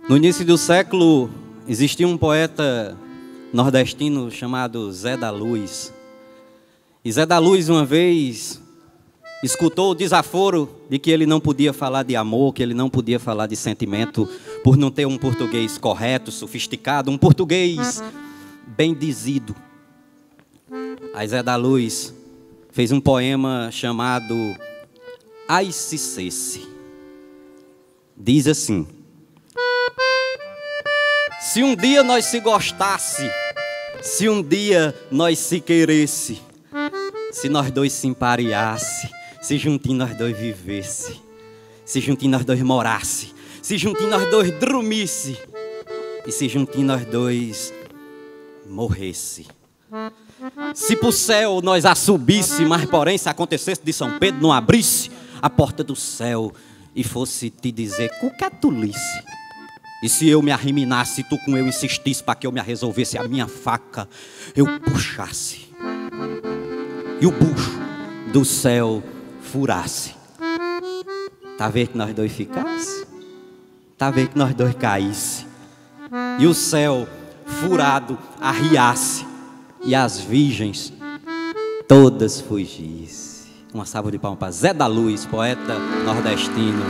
No início do século, existia um poeta nordestino chamado Zé da Luz. E Zé da Luz, uma vez, escutou o desaforo de que ele não podia falar de amor, que ele não podia falar de sentimento, por não ter um português correto, sofisticado, um português bem dizido. Aí Zé da Luz fez um poema chamado Ai Se Cesse. Diz assim: se um dia nós se gostasse, se um dia nós se queresse, se nós dois se empareasse, se juntinho nós dois vivesse, se juntinho nós dois morasse, se juntinho nós dois dormisse, e se juntinho nós dois morresse. Se pro céu nós a subisse, mas porém se acontecesse de São Pedro não abrisse a porta do céu e fosse te dizer qualquer tolice, e se eu me arriminasse, tu com eu insistisse para que eu me resolvesse a minha faca, eu puxasse e o bucho do céu furasse. Tá vendo que nós dois ficasse? Tá vendo que nós dois caísse? E o céu furado arriasse e as virgens todas fugissem. Uma salva de palmas para Zé da Luz, poeta nordestino.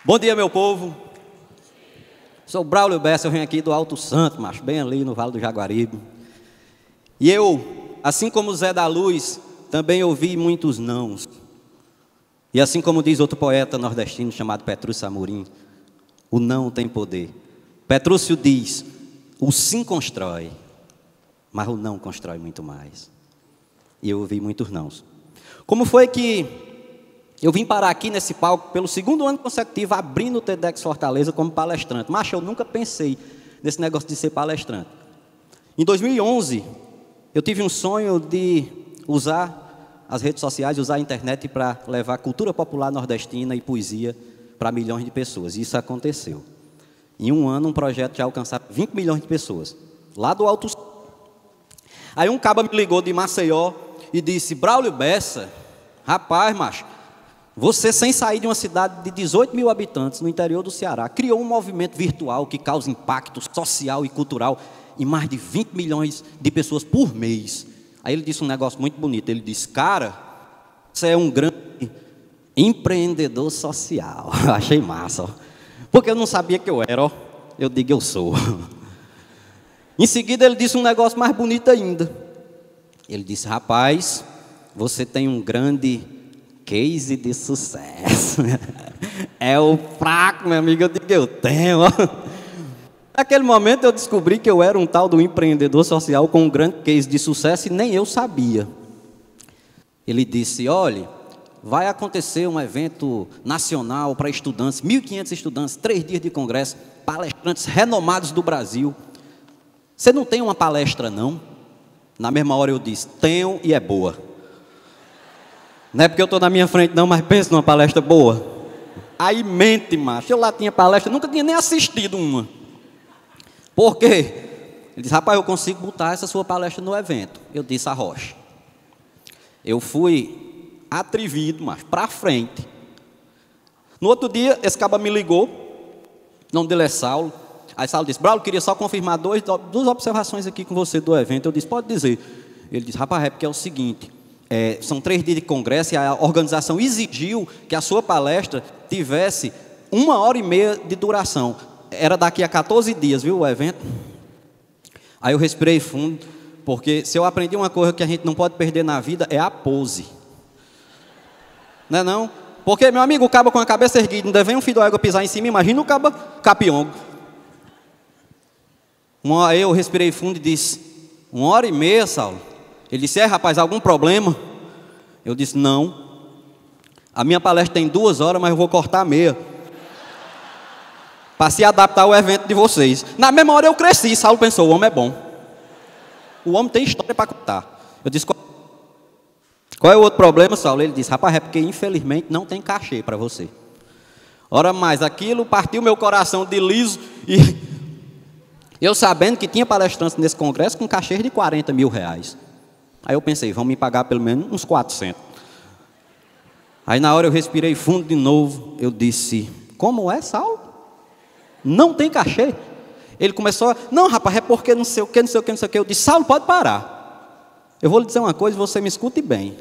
Bom dia, meu povo. Sou Braulio Bessa, eu venho aqui do Alto Santo, macho, bem ali no Vale do Jaguaribe. E eu, assim como Zé da Luz, também ouvi muitos nãos. E assim como diz outro poeta nordestino chamado Petrúcio Amorim, o não tem poder. Petrúcio diz, o sim constrói, mas o não constrói muito mais. E eu ouvi muitos nãos. Como foi que eu vim parar aqui nesse palco pelo segundo ano consecutivo, abrindo o TEDx Fortaleza como palestrante? Mas eu nunca pensei nesse negócio de ser palestrante. Em 2011, eu tive um sonho de usar as redes sociais, usar a internet para levar cultura popular nordestina e poesia para milhões de pessoas. E isso aconteceu. Em um ano, um projeto já alcançou 20 milhões de pessoas, lá do Alto Sul. Aí um caba me ligou de Maceió e disse, Braulio Bessa, rapaz, macho, você, sem sair de uma cidade de 18 mil habitantes no interior do Ceará, criou um movimento virtual que causa impacto social e cultural em mais de 20 milhões de pessoas por mês. Aí ele disse um negócio muito bonito. Ele disse, cara, você é um grande empreendedor social. Eu achei massa, ó. Porque eu não sabia que eu era, ó. Eu digo, eu sou. Em seguida ele disse um negócio mais bonito ainda. Ele disse, rapaz, você tem um grande case de sucesso. É o fraco, meu amigo, eu digo, eu tenho. Naquele momento eu descobri que eu era um tal do empreendedor social com um grande case de sucesso e nem eu sabia. Ele disse, olha, vai acontecer um evento nacional para estudantes, 1.500 estudantes, 3 dias de congresso, palestrantes renomados do Brasil. Você não tem uma palestra, não? Na mesma hora eu disse, tenho e é boa. Não é porque eu estou na minha frente não, mas pensa numa palestra boa. Aí mente, macho. Eu lá tinha palestra, nunca tinha nem assistido uma. Por quê? Ele disse, rapaz, eu consigo botar essa sua palestra no evento. Eu disse, arrocha. Eu fui atrevido, macho, para frente. No outro dia, esse caba me ligou, o nome dele é Saulo. Aí Saulo disse, Braulio, queria só confirmar duas observações aqui com você do evento. Eu disse, pode dizer. Ele disse, rapaz, é porque é o seguinte... são 3 dias de congresso e a organização exigiu que a sua palestra tivesse 1h30 de duração. Era daqui a 14 dias, viu, o evento? Aí eu respirei fundo, porque se eu aprendi uma coisa que a gente não pode perder na vida, é a pose. Não é não? Porque, meu amigo, o cabo com a cabeça erguida, não deve um filho d'água pisar em cima, imagina o cabo capiongo. Aí eu respirei fundo e disse, 1h30, Saulo? Ele disse, rapaz, algum problema? Eu disse, não. A minha palestra tem 2 horas, mas eu vou cortar meia. Para se adaptar ao evento de vocês. Na mesma hora eu cresci, Saulo pensou, o homem é bom. O homem tem história para contar. Eu disse, qual é o outro problema, Saulo? Ele disse, rapaz, é porque infelizmente não tem cachê para você. Ora mais, aquilo partiu meu coração de liso e eu sabendo que tinha palestrantes nesse congresso com cachê de R$40 mil. Aí eu pensei, vão me pagar pelo menos uns 400. Aí na hora eu respirei fundo de novo, eu disse, como é, Saulo? Não tem cachê? Ele começou a, não rapaz, é porque não sei o que, não sei o que, não sei o que. Eu disse, Saulo, pode parar. Eu vou lhe dizer uma coisa, você me escute bem.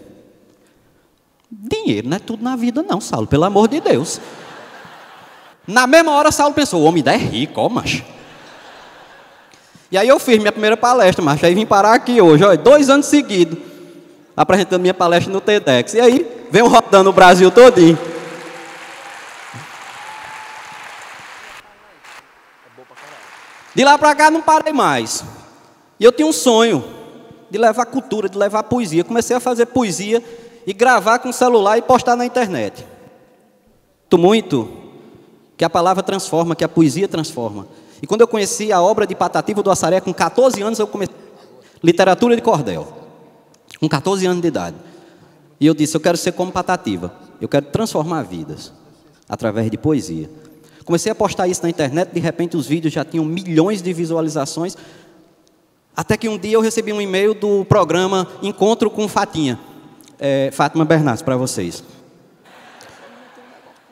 Dinheiro não é tudo na vida não, Saulo, pelo amor de Deus. Na mesma hora, Saulo pensou, o homem é rico, ó, macho. E aí eu fiz minha primeira palestra, macho, aí vim parar aqui hoje, ó, 2 anos seguidos, apresentando minha palestra no TEDx. E aí, venho rodando o Brasil todinho. De lá para cá não parei mais. E eu tinha um sonho de levar cultura, de levar poesia. Comecei a fazer poesia e gravar com o celular e postar na internet. Muito que a palavra transforma, que a poesia transforma. E quando eu conheci a obra de Patativa do Assaré, com 14 anos eu comecei literatura de cordel. Com 14 anos de idade. E eu disse, eu quero ser como Patativa. Eu quero transformar vidas através de poesia. Comecei a postar isso na internet, de repente os vídeos já tinham milhões de visualizações. Até que um dia eu recebi um e-mail do programa Encontro com Fatinha. Fátima Bernardes, para vocês.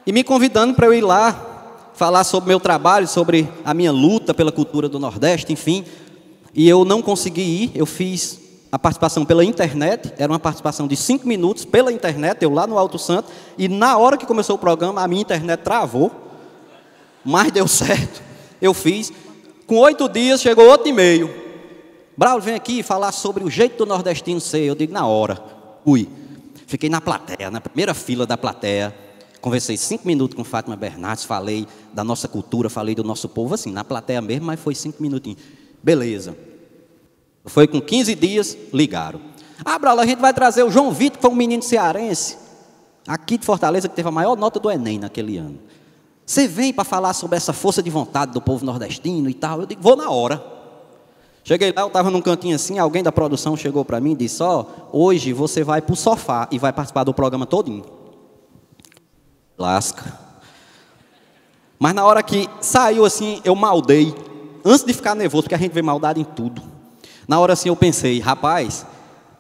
E me convidando para eu ir lá, falar sobre meu trabalho, sobre a minha luta pela cultura do Nordeste, enfim. E eu não consegui ir, eu fiz a participação pela internet, era uma participação de 5 minutos pela internet, eu lá no Alto Santo, e na hora que começou o programa, a minha internet travou. Mas deu certo, eu fiz. Com 8 dias, chegou outro e-mail. Braulio, vem aqui falar sobre o jeito do nordestino ser. Eu digo, na hora. Fui. Fiquei na plateia, na primeira fila da plateia. Conversei 5 minutos com Fátima Bernardes, falei da nossa cultura, falei do nosso povo, assim, na plateia mesmo, mas foi 5 minutinhos. Beleza. Foi com 15 dias, ligaram. Braulio, a gente vai trazer o João Vitor, que foi um menino cearense, aqui de Fortaleza, que teve a maior nota do Enem naquele ano. Você vem para falar sobre essa força de vontade do povo nordestino e tal? Eu digo, vou na hora. Cheguei lá, eu estava num cantinho assim, alguém da produção chegou para mim e disse, hoje você vai para o sofá e vai participar do programa todinho. Lasca. Mas na hora que saiu assim, eu maldei. Antes de ficar nervoso, porque a gente vê maldade em tudo. Na hora assim eu pensei, rapaz,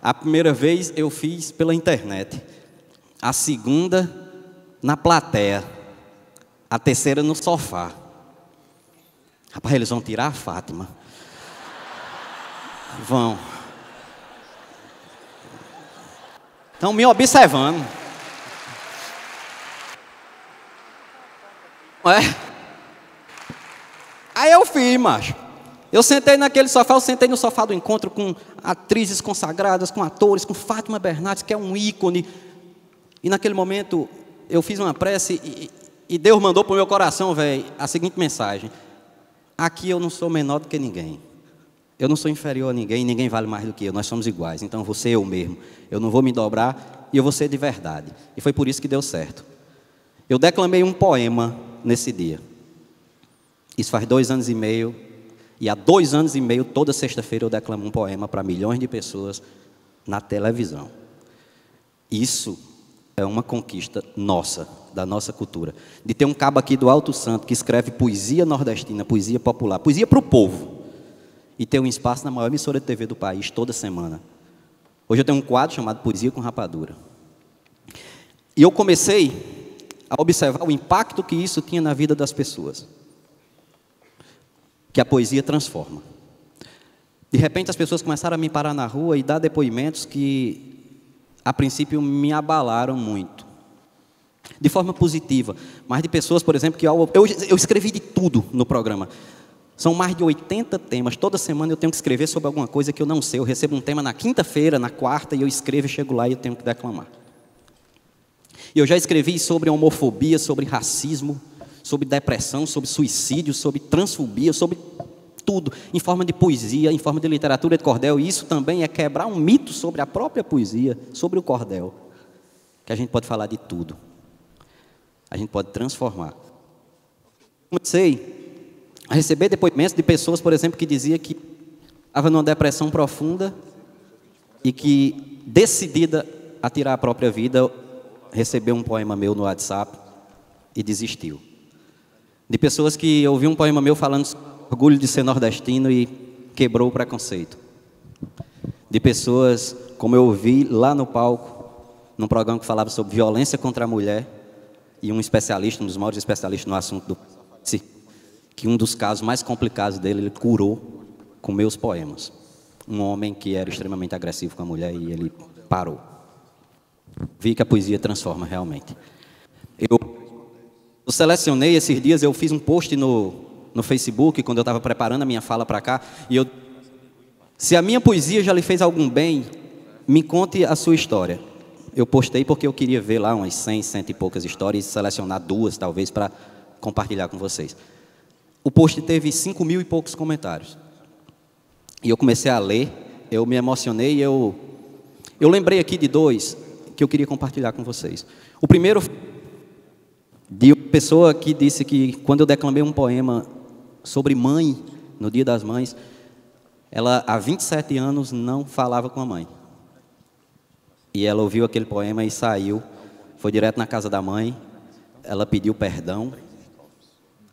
a primeira vez eu fiz pela internet. A segunda, na plateia. A terceira no sofá. Rapaz, eles vão tirar a Fátima. Vão. Estão me observando. Aí eu fiz, macho. Eu sentei naquele sofá, eu sentei no sofá do encontro com atrizes consagradas, com atores, com Fátima Bernardes, que é um ícone. E naquele momento eu fiz uma prece e Deus mandou para o meu coração, velho, a seguinte mensagem. Aqui eu não sou menor do que ninguém. Eu não sou inferior a ninguém, ninguém vale mais do que eu. Nós somos iguais, então vou ser eu mesmo. Eu não vou me dobrar e eu vou ser de verdade. E foi por isso que deu certo. Eu declamei um poema nesse dia. Isso faz 2 anos e meio. E há 2 anos e meio, toda sexta-feira, eu declamo um poema para milhões de pessoas na televisão. Isso é uma conquista nossa, da nossa cultura. De ter um cabo aqui do Alto Santo que escreve poesia nordestina, poesia popular, poesia para o povo. E ter um espaço na maior emissora de TV do país toda semana. Hoje eu tenho um quadro chamado Poesia com Rapadura. E eu comecei a observar o impacto que isso tinha na vida das pessoas. Que a poesia transforma. De repente as pessoas começaram a me parar na rua e dar depoimentos que, a princípio, me abalaram muito. De forma positiva. Mas de pessoas, por exemplo, que eu escrevi de tudo no programa. São mais de 80 temas. Toda semana eu tenho que escrever sobre alguma coisa que eu não sei. Eu recebo um tema na quinta-feira, na quarta, e eu escrevo e chego lá e eu tenho que declamar. E eu já escrevi sobre homofobia, sobre racismo, sobre depressão, sobre suicídio, sobre transfobia, sobre tudo, em forma de poesia, em forma de literatura de cordel. E isso também é quebrar um mito sobre a própria poesia, sobre o cordel. Que a gente pode falar de tudo. A gente pode transformar. Comecei a receber depoimentos de pessoas, por exemplo, que dizia que estava numa depressão profunda e que, decidida a tirar a própria vida, recebeu um poema meu no WhatsApp e desistiu. De pessoas que ouviam um poema meu falando sobre o orgulho de ser nordestino e quebrou o preconceito. De pessoas como eu ouvi lá no palco, num programa que falava sobre violência contra a mulher, e um especialista, um dos maiores especialistas no assunto, que um dos casos mais complicados dele, ele curou com meus poemas. Um homem que era extremamente agressivo com a mulher e ele parou. Vi que a poesia transforma realmente. Eu selecionei esses dias, eu fiz um post no Facebook, quando eu estava preparando a minha fala para cá, e se a minha poesia já lhe fez algum bem, me conte a sua história. Eu postei porque eu queria ver lá umas 100 e poucas histórias e selecionar 2, talvez, para compartilhar com vocês. O post teve 5.000 e poucos comentários. E eu comecei a ler, eu me emocionei, eu lembrei aqui de 2 que eu queria compartilhar com vocês. O primeiro, de uma pessoa que disse que quando eu declamei um poema sobre mãe, no Dia das Mães, ela há 27 anos não falava com a mãe. E ela ouviu aquele poema e saiu, foi direto na casa da mãe, ela pediu perdão,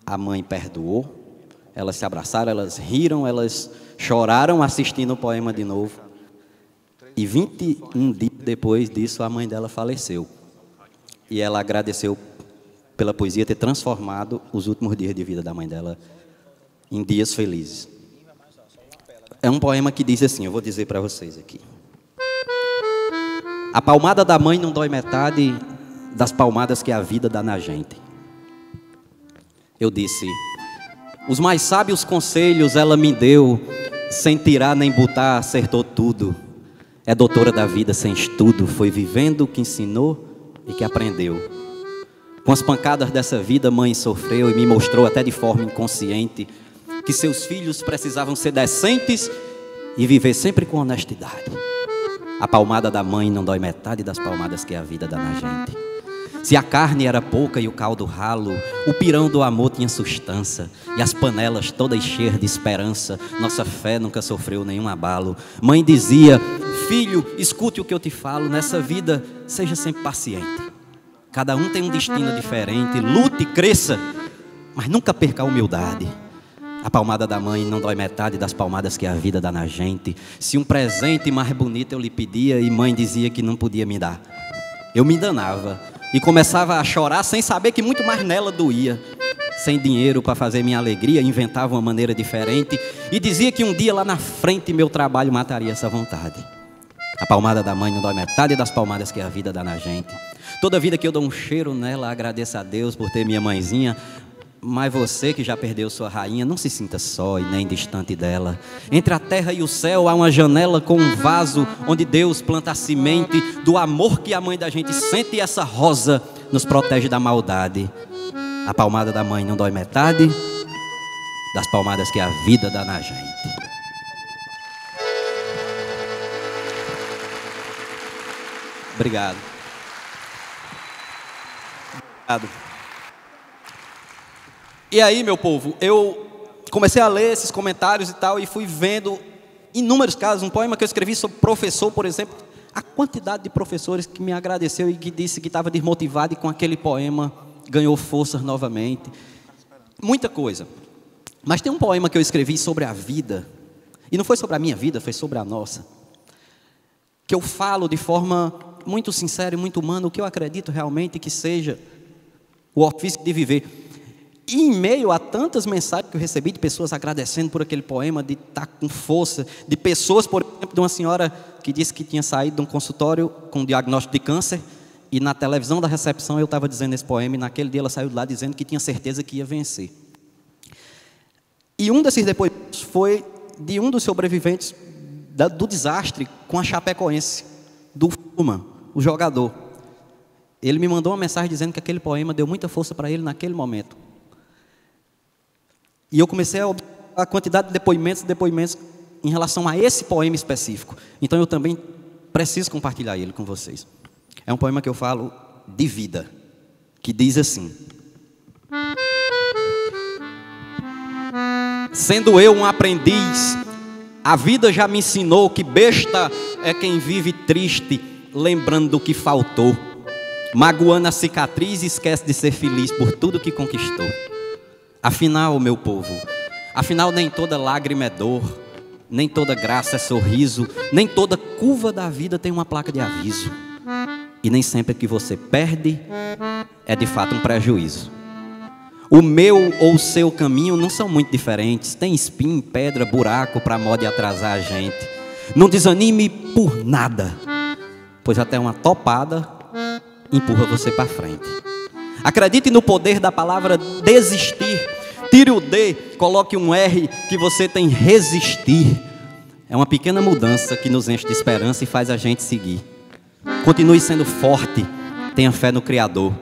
a mãe perdoou, elas se abraçaram, elas riram, elas choraram assistindo o poema de novo. E 21 dias depois disso, a mãe dela faleceu. E ela agradeceu pela poesia ter transformado os últimos dias de vida da mãe dela em dias felizes. É um poema que diz assim, eu vou dizer para vocês aqui. A palmada da mãe não dói metade das palmadas que a vida dá na gente. Eu disse, os mais sábios conselhos ela me deu, sem tirar nem botar, acertou tudo. É doutora da vida sem estudo, foi vivendo o que ensinou e que aprendeu. Com as pancadas dessa vida, mãe sofreu e me mostrou até de forma inconsciente que seus filhos precisavam ser decentes e viver sempre com honestidade. A palmada da mãe não dói metade das palmadas que a vida dá na gente. Se a carne era pouca e o caldo ralo, o pirão do amor tinha sustância, e as panelas todas cheias de esperança, nossa fé nunca sofreu nenhum abalo. Mãe dizia, filho, escute o que eu te falo, nessa vida seja sempre paciente. Cada um tem um destino diferente, lute e cresça, mas nunca perca a humildade. A palmada da mãe não dói metade das palmadas que a vida dá na gente. Se um presente mais bonito eu lhe pedia e mãe dizia que não podia me dar, eu me enganava e começava a chorar sem saber que muito mais nela doía. Sem dinheiro para fazer minha alegria, inventava uma maneira diferente e dizia que um dia lá na frente meu trabalho mataria essa vontade. A palmada da mãe não dói metade das palmadas que a vida dá na gente. Toda vida que eu dou um cheiro nela, agradeço a Deus por ter minha mãezinha. Mas você que já perdeu sua rainha, não se sinta só e nem distante dela. Entre a terra e o céu há uma janela com um vaso onde Deus planta a semente do amor que a mãe da gente sente, e essa rosa nos protege da maldade. A palmada da mãe não dói metade das palmadas que a vida dá na gente. Obrigado. Obrigado. E aí, meu povo, eu comecei a ler esses comentários e tal, e fui vendo inúmeros casos. Um poema que eu escrevi sobre professor, por exemplo, a quantidade de professores que me agradeceu e que disse que estava desmotivado e com aquele poema ganhou forças novamente. Muita coisa. Mas tem um poema que eu escrevi sobre a vida, e não foi sobre a minha vida, foi sobre a nossa, que eu falo de forma muito sincera e muito humana o que eu acredito realmente que seja o ofício de viver. E em meio a tantas mensagens que eu recebi de pessoas agradecendo por aquele poema, de estar com força, de pessoas, por exemplo, de uma senhora que disse que tinha saído de um consultório com diagnóstico de câncer, e na televisão da recepção eu estava dizendo esse poema, e naquele dia ela saiu de lá dizendo que tinha certeza que ia vencer. E um desses depoimentos foi de um dos sobreviventes do desastre com a Chapecoense, do Fuma, o jogador. Ele me mandou uma mensagem dizendo que aquele poema deu muita força para ele naquele momento. E eu comecei a observar a quantidade de depoimentos em relação a esse poema específico. Então eu também preciso compartilhar ele com vocês. É um poema que eu falo de vida, que diz assim: sendo eu um aprendiz, a vida já me ensinou que besta é quem vive triste, lembrando do que faltou, magoando a cicatriz e esquece de ser feliz por tudo que conquistou. Afinal, meu povo, afinal nem toda lágrima é dor, nem toda graça é sorriso, nem toda curva da vida tem uma placa de aviso. E nem sempre que você perde é de fato um prejuízo. O meu ou o seu caminho não são muito diferentes. Tem espinho, pedra, buraco para modo de atrasar a gente. Não desanime por nada, pois até uma topada empurra você para frente. Acredite no poder da palavra desistir. Tire o D, coloque um R, que você tem resistir. É uma pequena mudança que nos enche de esperança e faz a gente seguir. Continue sendo forte, tenha fé no Criador.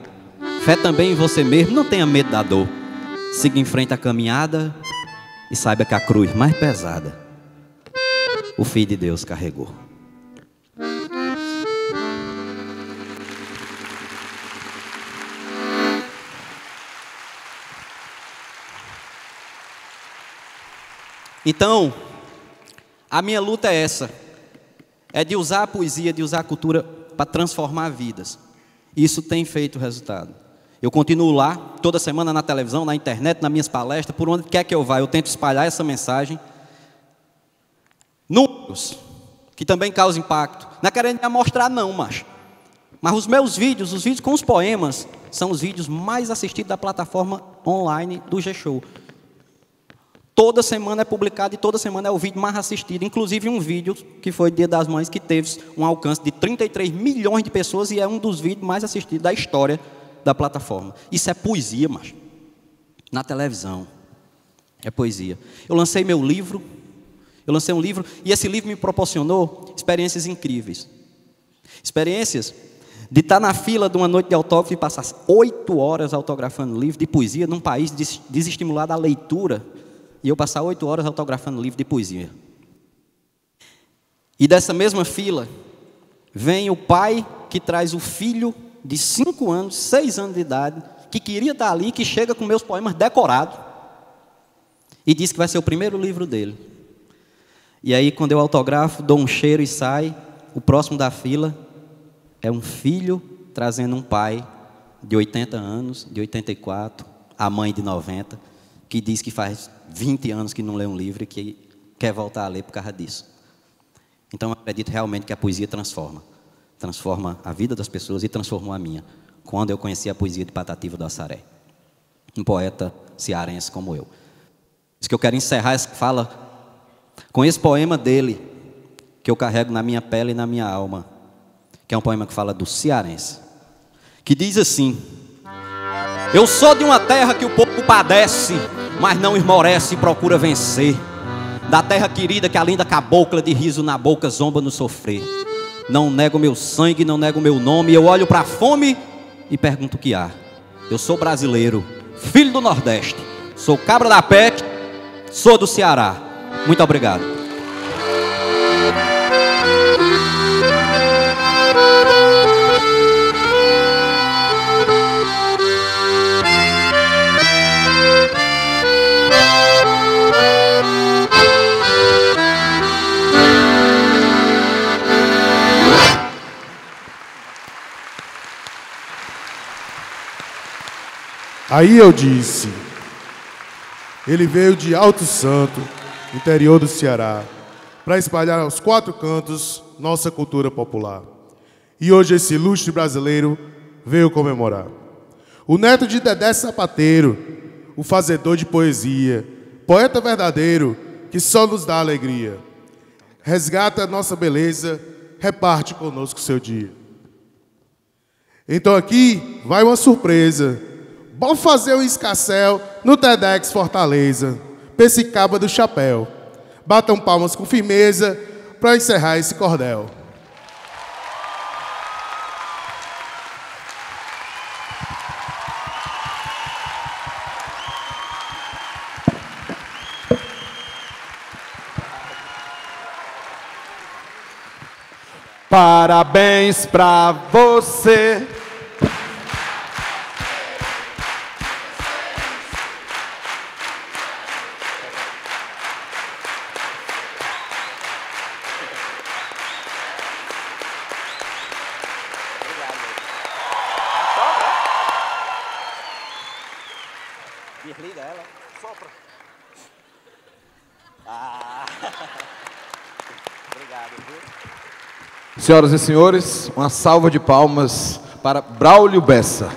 Fé também em você mesmo, não tenha medo da dor. Siga em frente a caminhada e saiba que a cruz mais pesada o Filho de Deus carregou. Então, a minha luta é essa. É de usar a poesia, de usar a cultura para transformar vidas. Isso tem feito resultado. Eu continuo lá, toda semana na televisão, na internet, nas minhas palestras, por onde quer que eu vá, eu tento espalhar essa mensagem. Números, que também causam impacto. Não é querendo me mostrar não, macho. Mas os meus vídeos, os vídeos com os poemas, são os vídeos mais assistidos da plataforma online do G-Show. Toda semana é publicado e toda semana é o vídeo mais assistido. Inclusive um vídeo que foi Dia das Mães, que teve um alcance de 33 milhões de pessoas e é um dos vídeos mais assistidos da história da plataforma. Isso é poesia, macho. Na televisão. É poesia. Eu lancei meu livro. Eu lancei um livro e esse livro me proporcionou experiências incríveis. Experiências de estar na fila de uma noite de autógrafo e passar 8 horas autografando livro de poesia num país desestimulado à leitura. E eu passar 8 horas autografando livro de poesia. E dessa mesma fila, vem o pai que traz o filho de 5 anos, 6 anos de idade, que queria estar ali, que chega com meus poemas decorados, e diz que vai ser o primeiro livro dele. E aí, quando eu autografo, dou um cheiro e sai, o próximo da fila é um filho trazendo um pai de 80 anos, de 84, a mãe de 90, que diz que faz 20 anos que não lê um livro e que quer voltar a ler por causa disso. Então, eu acredito realmente que a poesia transforma. Transforma a vida das pessoas e transformou a minha, quando eu conheci a poesia de Patativa do Assaré. Um poeta cearense como eu. Isso que eu quero encerrar essa fala com esse poema dele, que eu carrego na minha pele e na minha alma, que é um poema que fala do cearense, que diz assim: eu sou de uma terra que o povo padece, mas não esmorece e procura vencer. Da terra querida que a linda cabocla de riso na boca zomba no sofrer. Não nego meu sangue, não nego meu nome. Eu olho para a fome e pergunto o que há. Eu sou brasileiro, filho do Nordeste. Sou cabra da PEC, sou do Ceará. Muito obrigado. Aí eu disse, ele veio de Alto Santo, interior do Ceará, para espalhar aos 4 cantos nossa cultura popular. E hoje esse ilustre brasileiro veio comemorar. O neto de Dedé Sapateiro, o fazedor de poesia, poeta verdadeiro que só nos dá alegria. Resgata nossa beleza, reparte conosco seu dia. Então aqui vai uma surpresa. Bom fazer um escarcéu no TEDx Fortaleza, Pecicaba do Chapéu. Batam palmas com firmeza para encerrar esse cordel. Parabéns pra você. Desliga ela. Sopra. Obrigado, viu? Senhoras e senhores, uma salva de palmas para Braulio Bessa.